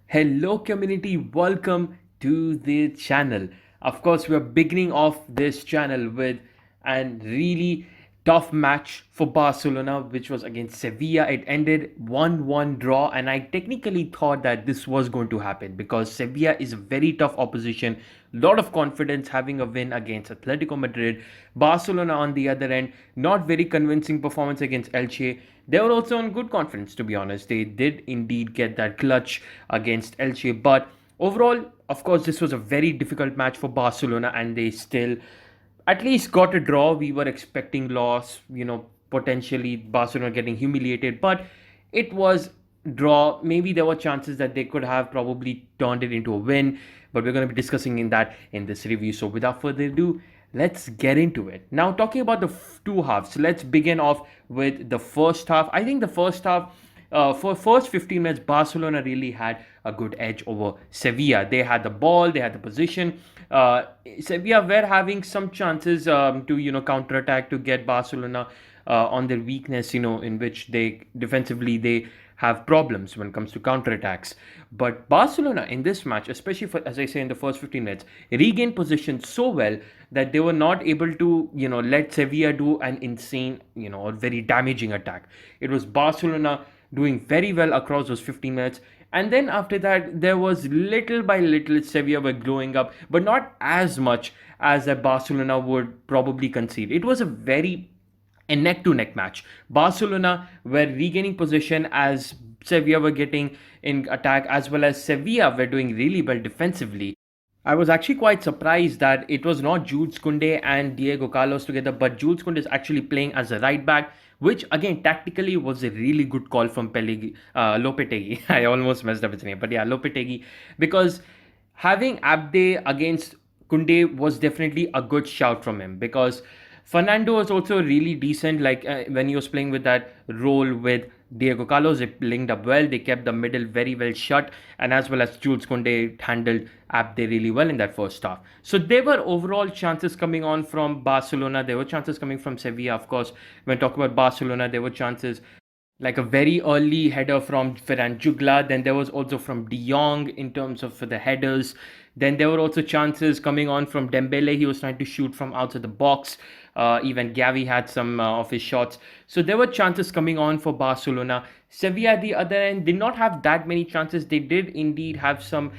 Hello, community. Welcome to the channel. Of course, we're beginning off this channel with a really tough match for Barcelona, which was against Sevilla. It ended 1-1 draw, and I technically thought that this was going to happen because Sevilla is a very tough opposition. Lot of confidence having a win against Atletico Madrid. Barcelona on the other end, not very convincing performance against Elche. They were also on good confidence, to be honest. They did indeed get that clutch against Elche. But overall, of course, this was a very difficult match for Barcelona, and they still at least got a draw. We were expecting loss, potentially Barcelona getting humiliated, but it was draw. Maybe there were chances that they could have probably turned it into a win, but we're going to be discussing in that in this review. So without further ado, let's get into it. Now, talking about the two halves, let's begin off with the first half. I think the first half, for first 15 minutes, Barcelona really had a good edge over Sevilla. They had the ball, they had the position. Sevilla were having some chances to counter attack to get Barcelona on their weakness, in which they defensively they have problems when it comes to counterattacks. But Barcelona in this match, especially for, as I say, in the first 15 minutes, regained position so well that they were not able to, let Sevilla do an insane, or very damaging attack. It was Barcelona doing very well across those 15 minutes. And then after that, there was little by little Sevilla were glowing up, but not as much as a Barcelona would probably concede. It was a neck to neck match. Barcelona were regaining position as Sevilla were getting in attack, as well as Sevilla were doing really well defensively. I was actually quite surprised that it was not Jules Koundé and Diego Carlos together, but Jules Koundé is actually playing as a right back, which again tactically was a really good call from Lopetegui. I almost messed up his name, but yeah, Lopetegui, because having Abde against Koundé was definitely a good shout from him because Fernando was also really decent. Like when he was playing with that role with Diego Carlos, it linked up well. They kept the middle very well shut, and as well as Jules Koundé handled Abde really well in that first half. So there were overall chances coming on from Barcelona. There were chances coming from Sevilla, of course. When talking about Barcelona, there were chances like a very early header from Ferran Jugla. Then there was also from De Jong in terms of the headers. Then there were also chances coming on from Dembele. He was trying to shoot from outside the box. Even Gavi had some of his shots. So there were chances coming on for Barcelona. Sevilla at the other end did not have that many chances. They did indeed have some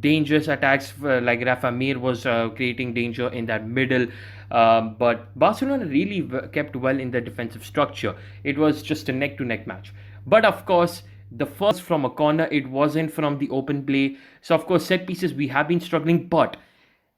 dangerous attacks, like Rafa Mir was creating danger in that middle. But Barcelona really kept well in the defensive structure. It was just a neck to neck match. But of course, the first from a corner, it wasn't from the open play. So, of course, set pieces, we have been struggling. But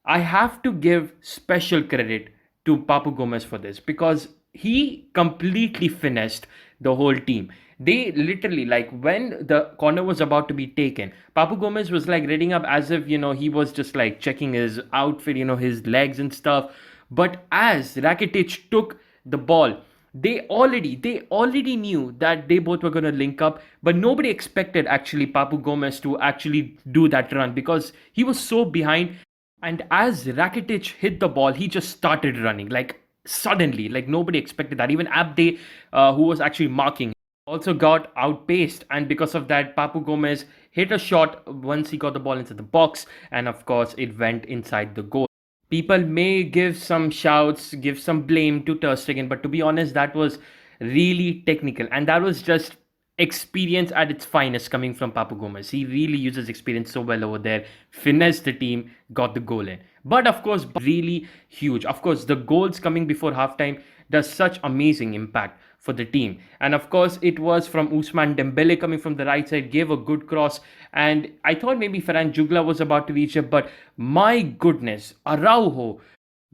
I have to give special credit to Papu Gomez for this because he completely finessed the whole team. They literally, like, when the corner was about to be taken, Papu Gomez was like reading up as if, he was just like checking his outfit, his legs and stuff. But as Rakitic took the ball, they already knew that they both were going to link up, but nobody expected actually Papu Gomez to actually do that run because he was so behind. And as Rakitic hit the ball, he just started running like suddenly, like nobody expected that. Even Abde, who was actually marking, also got outpaced, and because of that, Papu Gomez hit a shot once he got the ball into the box, and of course, it went inside the goal. People may give some shouts, give some blame to Ter Stegen, but to be honest, that was really technical, and that was just experience at its finest coming from Papu Gomez. He really uses experience so well over there, finessed the team, got the goal in. But of course, really huge. Of course, the goals coming before halftime does such amazing impact for the team. And of course, it was from Usman Dembele coming from the right side, gave a good cross. And I thought maybe Ferran Jugla was about to reach it, but my goodness, Araujo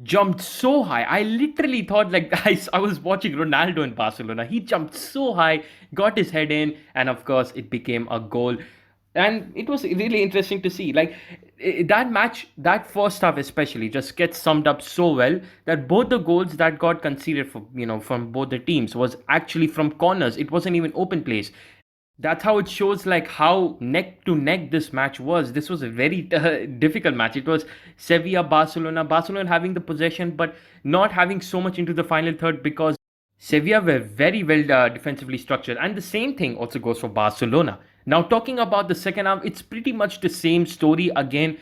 jumped so high. I literally thought like I was watching Ronaldo in Barcelona. He jumped so high, got his head in, and of course it became a goal. And it was really interesting to see. Like that match, that first half especially, just gets summed up so well that both the goals that got conceded for from both the teams was actually from corners. It wasn't even open plays. That's how it shows like how neck to neck this match was. This was a very difficult match. It was Sevilla, Barcelona having the possession but not having so much into the final third because Sevilla were very well defensively structured. And the same thing also goes for Barcelona. Now, talking about the second half, it's pretty much the same story again.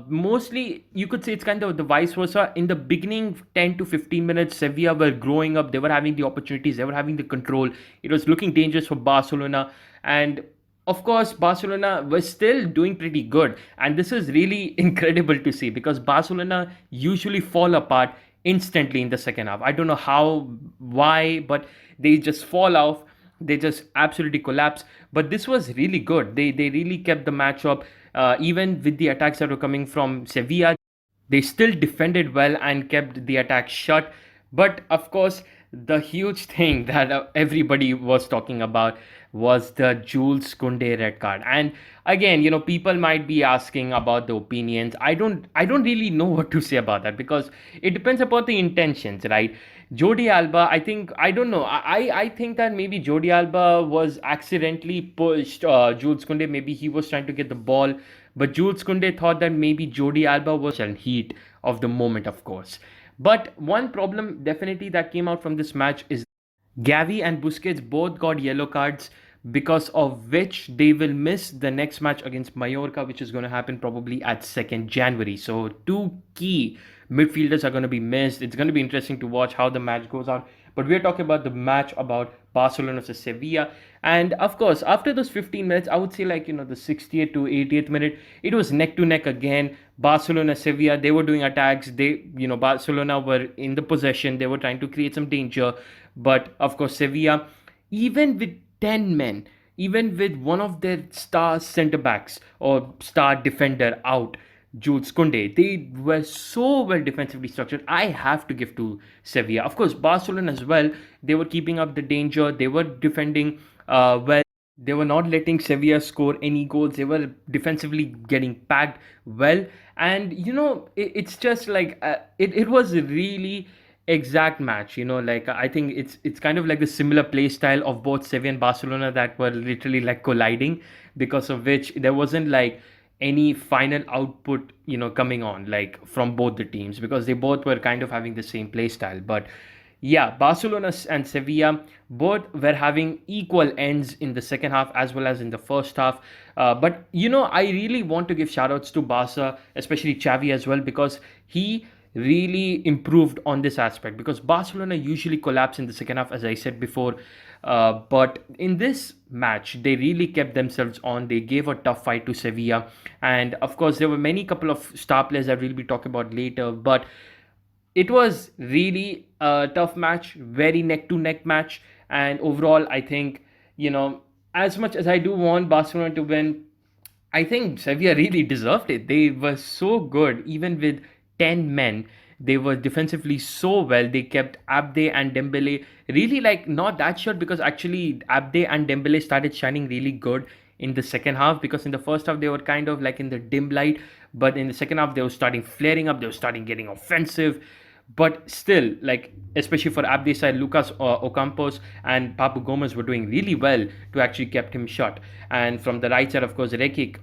Mostly, you could say it's kind of the vice versa. In the beginning, 10 to 15 minutes, Sevilla were growing up. They were having the opportunities, they were having the control. It was looking dangerous for Barcelona. And of course, Barcelona was still doing pretty good. And this is really incredible to see because Barcelona usually fall apart instantly in the second half. I don't know how, why, but they just fall off. They just absolutely collapse. But this was really good. They really kept the match up. Even with the attacks that were coming from Sevilla, they still defended well and kept the attack shut. But of course, the huge thing that everybody was talking about was the Jules Koundé red card. And again, people might be asking about the opinions. I don't really know what to say about that because it depends upon the intentions, right? Jodi Alba, I think, I don't know. I think that maybe Jodi Alba was accidentally pushed Jules Koundé. Maybe he was trying to get the ball, but Jules Koundé thought that maybe Jodi Alba was in heat of the moment, of course. But one problem definitely that came out from this match is Gavi and Busquets both got yellow cards, because of which they will miss the next match against Mallorca, which is going to happen probably at 2nd January. So, two key midfielders are going to be missed. It's going to be interesting to watch how the match goes on. But we're talking about the match about Barcelona versus Sevilla. And of course, after those 15 minutes, I would say, like, the 60th to 80th minute, it was neck to neck again. Barcelona, Sevilla, they were doing attacks. Barcelona were in the possession. They were trying to create some danger. But of course, Sevilla, even with 10 men, even with one of their star centre backs or star defender out, Jules Koundé, they were so well defensively structured. I have to give to Sevilla. Of course, Barcelona as well, they were keeping up the danger, they were defending well. They were not letting Sevilla score any goals. They were defensively getting packed well. And, it's just like it was a really exact match. Like, I think it's kind of like the similar play style of both Sevilla and Barcelona that were literally like colliding, because of which there wasn't like any final output coming on like from both the teams, because they both were kind of having the same play style. But yeah, Barcelona and Sevilla both were having equal ends in the second half as well as in the first half. But I really want to give shout outs to Barca, especially Xavi as well, because he really improved on this aspect, because Barcelona usually collapse in the second half, as I said before. But in this match, they really kept themselves on. They gave a tough fight to Sevilla. And of course, there were many couple of star players that we'll be talking about later. But it was really a tough match, very neck to neck match. And overall, I think, as much as I do want Barcelona to win, I think Sevilla really deserved it. They were so good, even with 10 men. They were defensively so well. They kept Abde and Dembele really, like, not that short, because actually Abde and Dembele started shining really good in the second half, because in the first half they were kind of like in the dim light, but in the second half they were starting flaring up, they were starting getting offensive. But still, like, especially for Abdi's side, Lucas Ocampos and Papu Gomez were doing really well to actually kept him shut. And from the right side, of course, Rekik,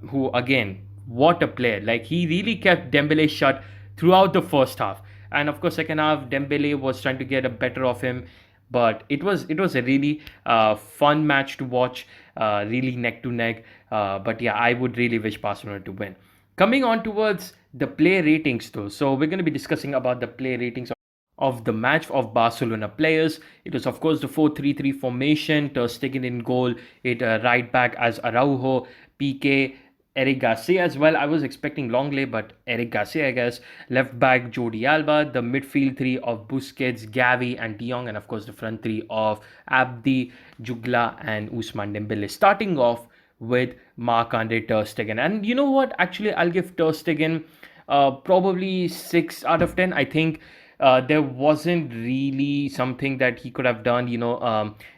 who again, what a player! Like, he really kept Dembele shut throughout the first half. And of course, second half, Dembele was trying to get a better of him. But it was a really fun match to watch, really neck to neck. But yeah, I would really wish Barcelona to win. Coming on towards the play ratings though. So we're going to be discussing about the play ratings of the match of Barcelona players. It was, of course, the 4-3-3 formation. Ter Stegen in goal. It right back as Araujo, PK, Eric Garcia as well. I was expecting Longley, but Eric Garcia, I guess. Left back Jodi Alba. The midfield three of Busquets, Gavi, and Diong, and of course the front three of Abdi, Jugla, and Usman Dembele. Starting off with Marc-Andre Ter Stegen. And you know what? Actually, I'll give Ter Stegen probably 6 out of 10. I think there wasn't really something that he could have done.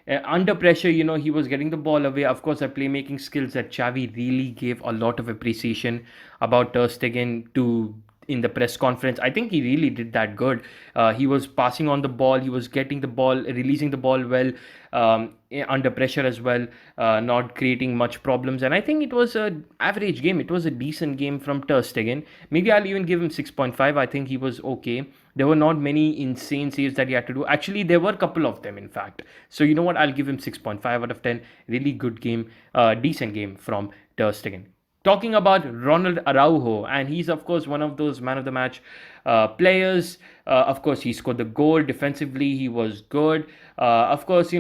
Under pressure, he was getting the ball away. Of course, the playmaking skills that Xavi really gave a lot of appreciation about Ter Stegen to in the press conference. I think he really did that good. He was passing on the ball, he was getting the ball, releasing the ball well, under pressure as well, not creating much problems. And I think it was a average game. It was a decent game from Ter Stegen. Maybe I'll even give him 6.5. I think he was okay. There were not many insane saves that he had to do. Actually, there were a couple of them, in fact. So you know what? I'll give him 6.5 out of 10. Really good game, decent game from Ter Stegen. Talking about Ronald Araujo, and he's of course one of those man of the match players. Of course, he scored the goal. Defensively, he was good. Of course,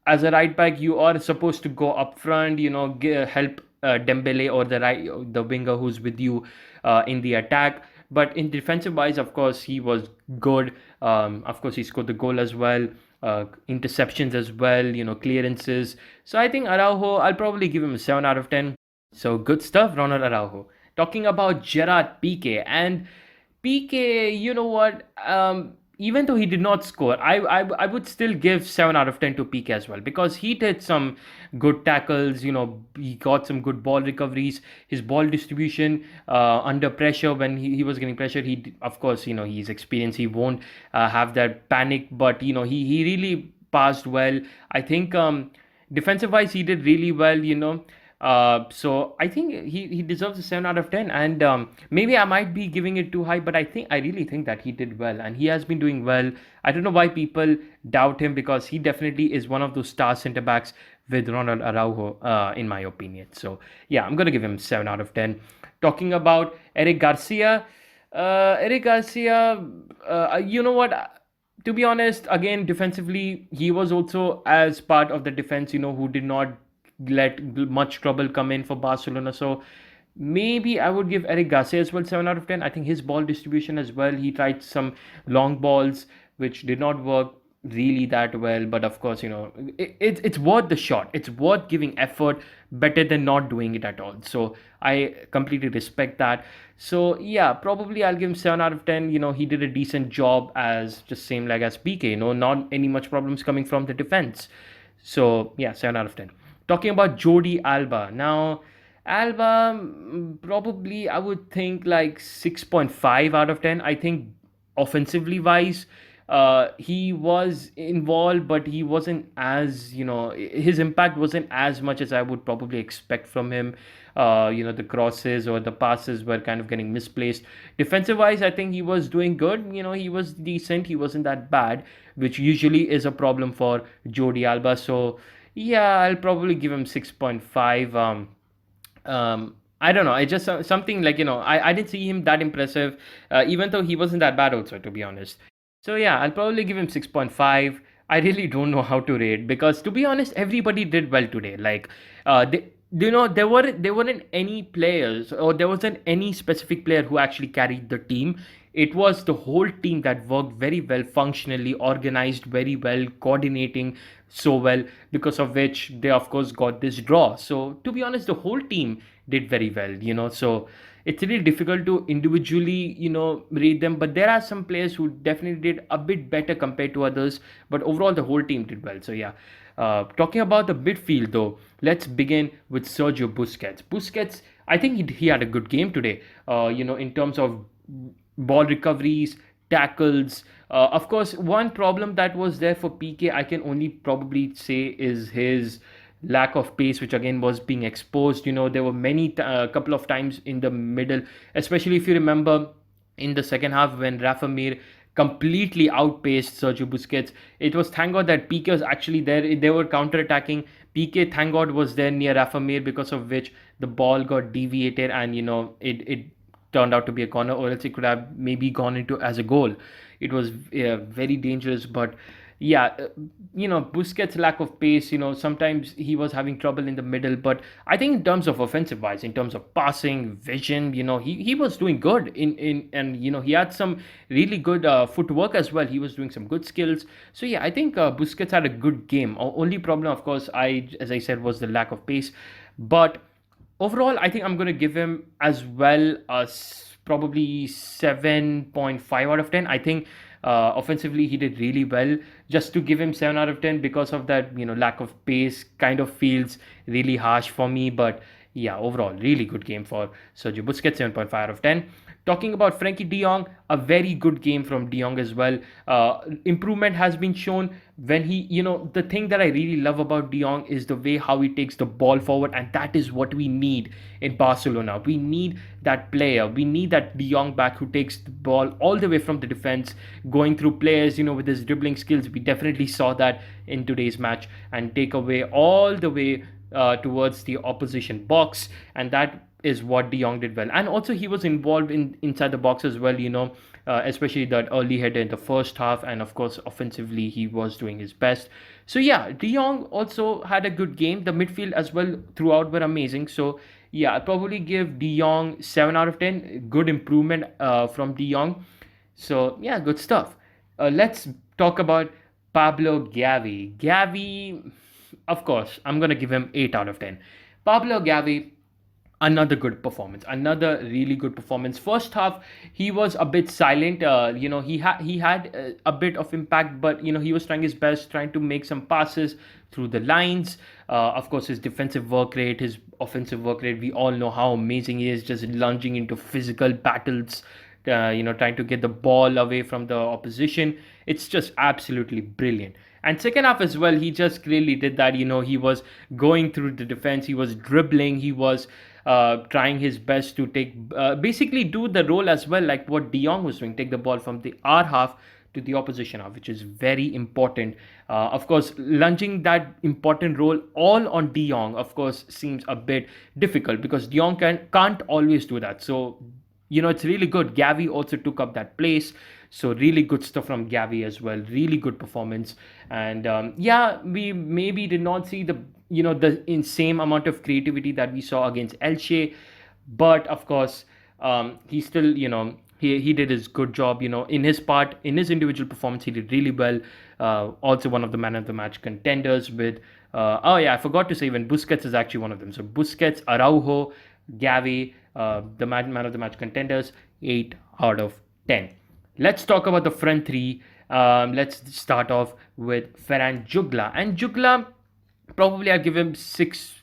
as a right back, you are supposed to go up front. Help Dembele or the winger who's with you in the attack. But in defensive wise, of course, he was good. Of course, he scored the goal as well. Interceptions as well, clearances. So I think Araujo, I'll probably give him a 7 out of 10. So good stuff, Ronald Araujo. Talking about Gerard Piqué, and Piqué, you know what? Even though he did not score, I would still give 7 out of 10 to Piqué as well, because he did some good tackles. He got some good ball recoveries. His ball distribution under pressure, when he was getting pressure, of course, he's experienced. He won't have that panic, but he really passed well. I think defensive wise, he did really well. So I think he deserves a 7 out of 10, and maybe I might be giving it too high, but I really think that he did well, and he has been doing well. I don't know why people doubt him, because he definitely is one of those star center backs with Ronald Araujo, in my opinion. So yeah, I'm gonna give him 7 out of 10. Talking about Eric Garcia, you know what? To be honest, again, defensively, he was also as part of the defense, who did not let much trouble come in for Barcelona. So maybe I would give Eric Garcia as well 7 out of 10. I think his ball distribution as well. He tried some long balls which did not work really that well, but of course, it's worth the shot. It's worth giving effort, better than not doing it at all. So I completely respect that. So yeah, probably I'll give him 7 out of 10. He did a decent job, as just same like as PK. Not any much problems coming from the defense. So yeah, 7 out of 10. Talking about Jodi Alba. Now, Alba, probably I would think like 6.5 out of 10. I think offensively wise, he was involved, but he wasn't as, his impact wasn't as much as I would probably expect from him. The crosses or the passes were kind of getting misplaced. Defensive wise, I think he was doing good. He was decent. He wasn't that bad, which usually is a problem for Jodi Alba. So yeah, I'll probably give him 6.5. I don't know. I just something like, I didn't see him that impressive, even though he wasn't that bad also, to be honest. So yeah, I'll probably give him 6.5. I really don't know how to rate, because to be honest, everybody did well today. Like, there weren't any players, or there wasn't any specific player who actually carried the team. It was the whole team that worked very well, functionally organized very well, coordinating so well, because of which they of course got this draw. So to be honest, the whole team did very well. So it's really difficult to individually rate them, but there are some players who definitely did a bit better compared to others, but overall the whole team did well. So yeah, talking about the midfield though, let's begin with Sergio Busquets. I think he had a good game today, in terms of ball recoveries, tackles. Of course, one problem that was there for PK, I can only probably say, is his lack of pace, which again was being exposed. There were many couple of times in the middle, especially if you remember in the second half when Rafa Mir completely outpaced Sergio Busquets. It was, thank God, that PK was actually there. They were counter-attacking. PK, thank God, was there near Rafa Mir, because of which the ball got deviated, and it turned out to be a corner, or else it could have maybe gone into as a goal. It was very dangerous. But yeah, Busquets' lack of pace, sometimes he was having trouble in the middle. But I think in terms of offensive wise, in terms of passing, vision, he was doing good and he had some really good footwork as well. He was doing some good skills. So yeah, I think Busquets had a good game. Only problem, of course, as I said, was the lack of pace. But overall, I think I'm going to give him as well as probably 7.5 out of 10. I think offensively he did really well. Just to give him 7 out of 10, because of that lack of pace, kind of feels really harsh for me. But yeah, overall, really good game for Sergio Busquets, 7.5 out of 10. Talking about Frankie Diong, a very good game from Diong as well. Improvement has been shown when the thing that I really love about Diong is the way how he takes the ball forward, and that is what we need in Barcelona. We need that player. We need that Diong back who takes the ball all the way from the defense, going through players, with his dribbling skills. We definitely saw that in today's match, and take away all the way towards the opposition box, and that is what De Jong did well. And also he was involved in inside the box as well. Especially that early header in the first half, and of course offensively he was doing his best. So yeah, De Jong also had a good game. The midfield as well throughout were amazing. So yeah, I'll probably give De Jong 7 out of 10. Good improvement from De Jong. So yeah, good stuff. Let's talk about Pablo Gavi. Gavi, of course, I'm gonna give him 8 out of 10. Pablo Gavi, another good performance, another really good performance. First half he was a bit silent. He had a bit of impact, but he was trying his best, trying to make some passes through the lines. Of course, his defensive work rate, his offensive work rate, we all know how amazing he is, just lunging into physical battles, trying to get the ball away from the opposition. It's just absolutely brilliant. And second half as well, he just clearly did that. He was going through the defense, he was dribbling, he was trying his best to take, basically do the role as well, like what De Jong was doing, take the ball from the our half to the opposition half, which is very important. Of course, lunging that important role all on De Jong, of course, seems a bit difficult because De Jong can't always do that. So it's really good. Gavi also took up that place. So really good stuff from Gavi as well. Really good performance. And yeah, we maybe did not see the insane amount of creativity that we saw against Elche, but of course, he still he did his good job. In his part, in his individual performance, he did really well. Also one of the man of the match contenders with. Oh yeah, I forgot to say even Busquets is actually one of them. So Busquets, Araujo, Gavi, the man of the match contenders, 8 out of 10. Let's talk about the front three. Let's start off with Ferran Jugla. And Jugla, probably I'll give him 6.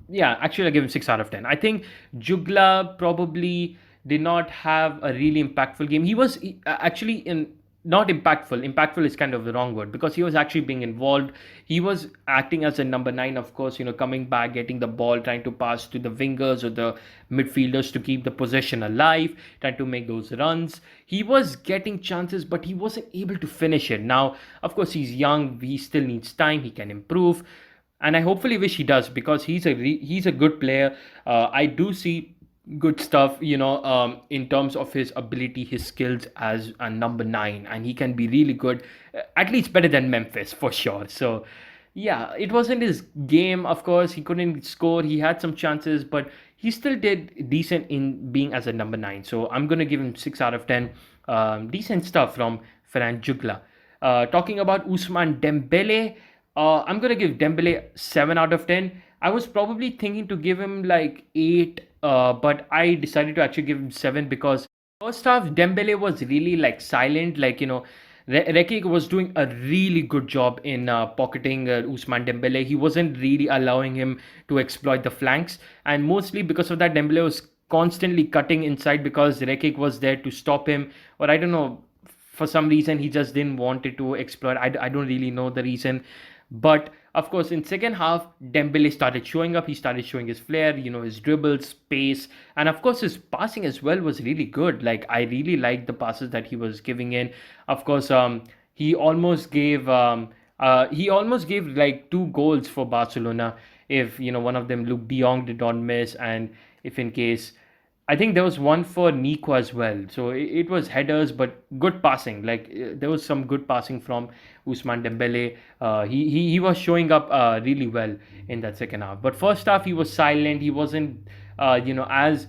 Yeah, actually, I'll give him 6 out of 10. I think Jugla probably did not have a really impactful game. He was actually in not impactful. Impactful is kind of the wrong word because he was actually being involved. He was acting as a number 9, of course, coming back, getting the ball, trying to pass to the wingers or the midfielders to keep the possession alive, trying to make those runs. He was getting chances, but he wasn't able to finish it. Now, of course, he's young. He still needs time. He can improve. And I hopefully wish he does because he's a good player. I do see good stuff, in terms of his ability, his skills as a number 9, and he can be really good, at least better than Memphis for sure. So yeah, it wasn't his game, of course. He couldn't score. He had some chances, but he still did decent in being as a number 9. So I'm gonna give him 6 out of 10. Decent stuff from Ferran Jugla. Talking about Usman Dembele, I'm gonna give Dembele 7 out of 10. I was probably thinking to give him like 8, but I decided to actually give him 7 because first half Dembele was really like silent, like Rekik was doing a really good job in pocketing Usman Dembele. He wasn't really allowing him to exploit the flanks, and mostly because of that, Dembele was constantly cutting inside because Rekik was there to stop him, or I don't know, for some reason he just didn't want it to exploit. I don't really know the reason. But of course, in second half, Dembele started showing up. He started showing his flair, his dribbles, pace, and of course, his passing as well was really good. Like I really liked the passes that he was giving in. Of course, he almost gave like 2 goals for Barcelona. If one of them, Luke De Jong did not miss, and if in case I think there was one for Nico as well. So it was headers, but good passing. Like there was some good passing from Usman Dembele. He was showing up really well in that second half. But first half he was silent. He wasn't as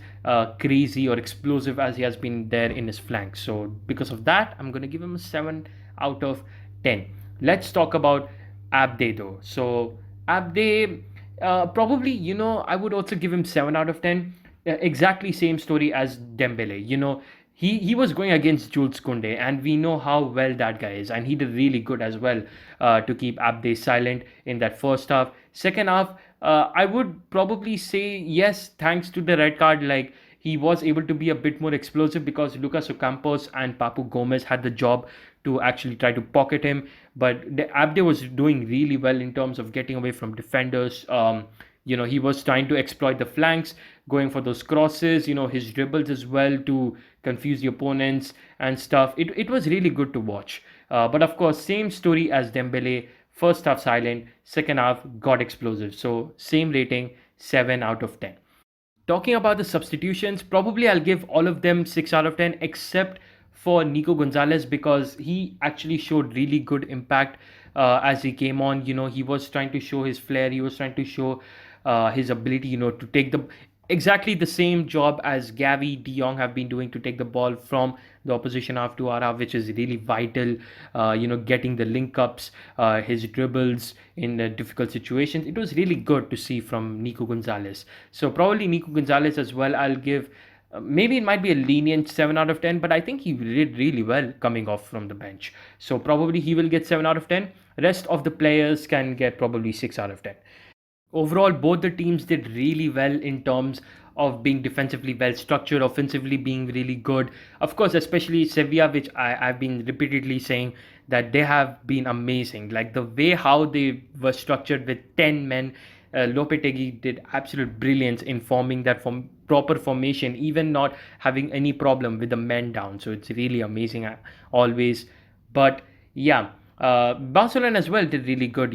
crazy or explosive as he has been there in his flanks. So because of that, I'm gonna give him a 7 out of 10. Let's talk about Abde though. So Abde, probably I would also give him 7 out of 10. Exactly same story as Dembele. He was going against Jules Koundé, and we know how well that guy is, and he did really good as well to keep Abde silent in that first half. Second half, I would probably say yes, thanks to the red card. Like, he was able to be a bit more explosive because Lucas Ocampos and Papu Gomez had the job to actually try to pocket him. But Abde was doing really well in terms of getting away from defenders. He was trying to exploit the flanks, going for those crosses, his dribbles as well to confuse the opponents and stuff. It was really good to watch. But of course, same story as Dembele. First half silent, second half got explosive. So same rating, 7 out of 10. Talking about the substitutions, probably I'll give all of them 6 out of 10 except for Nico Gonzalez because he actually showed really good impact as he came on. He was trying to show his flair, he was trying to show his ability, to take the exactly the same job as Gavi, De Jong have been doing to take the ball from the opposition half to our half, which is really vital. Getting the link ups, his dribbles in difficult situations. It was really good to see from Nico Gonzalez. So probably Nico Gonzalez as well. I'll give. Maybe it might be a lenient 7 out of 10, but I think he did really well coming off from the bench. So probably he will get 7 out of 10. Rest of the players can get probably 6 out of 10. Overall, both the teams did really well in terms of being defensively well structured, offensively being really good. Of course, especially Sevilla, which I've been repeatedly saying that they have been amazing. Like the way how they were structured with 10 men, Lopetegui did absolute brilliance in forming that proper formation, even not having any problem with the men down. So it's really amazing always. But yeah, Barcelona as well did really good,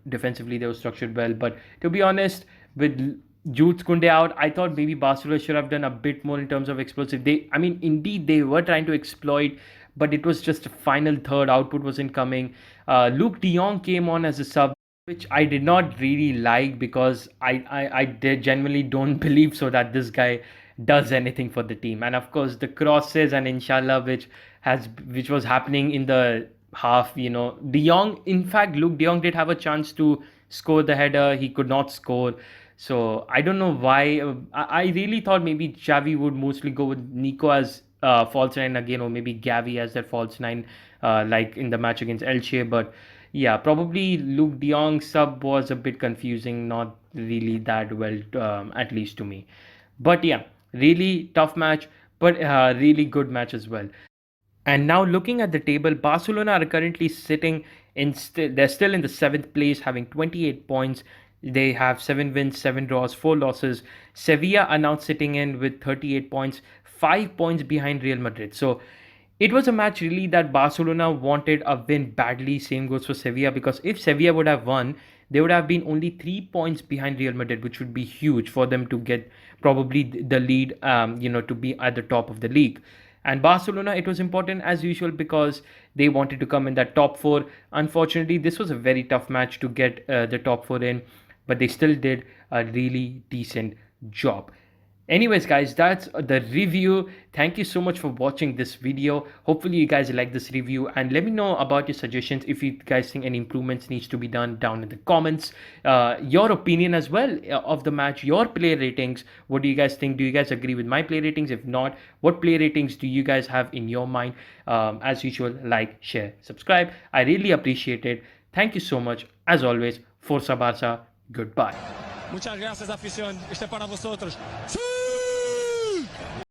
defensively they were structured well. But to be honest, with Jude Koundé out, I thought maybe Barcelona should have done a bit more in terms of explosive. Indeed, they were trying to exploit, but it was just a final third. Output wasn't coming. Luke De Jong came on as a sub, which I did not really like because I genuinely don't believe so that this guy does anything for the team. And of course, the crosses and inshallah, which was happening in the half, De Jong, in fact, Luke De Jong did have a chance to score the header. He could not score. So I don't know why. I really thought maybe Xavi would mostly go with Nico as false nine again, or maybe Gavi as that false nine, like in the match against Elche. But yeah, probably Luke De Jong sub was a bit confusing, not really that well, at least to me. But yeah, really tough match, but really good match as well. And now looking at the table, Barcelona are currently sitting in. They're still in the 7th place, having 28 points. They have 7 wins, 7 draws, 4 losses. Sevilla are now sitting in with 38 points, 5 points behind Real Madrid. So it was a match really that Barcelona wanted a win badly. Same goes for Sevilla, because if Sevilla would have won, they would have been only 3 points behind Real Madrid, which would be huge for them to get probably the lead, to be at the top of the league. And Barcelona, it was important as usual because they wanted to come in that top 4. Unfortunately, this was a very tough match to get the top 4 in, but they still did a really decent job. Anyways, guys, that's the review. Thank you so much for watching this video. Hopefully you guys like this review, and let me know about your suggestions if you guys think any improvements needs to be done down in the comments. Your opinion as well of the match, your play ratings. What do you guys think? Do you guys agree with my play ratings? If not, what play ratings do you guys have in your mind? As usual, like, share, subscribe. I really appreciate it. Thank you so much. As always, Forza Barça. Goodbye. Muchas gracias, afición. Este para vosotros. ¡Sí!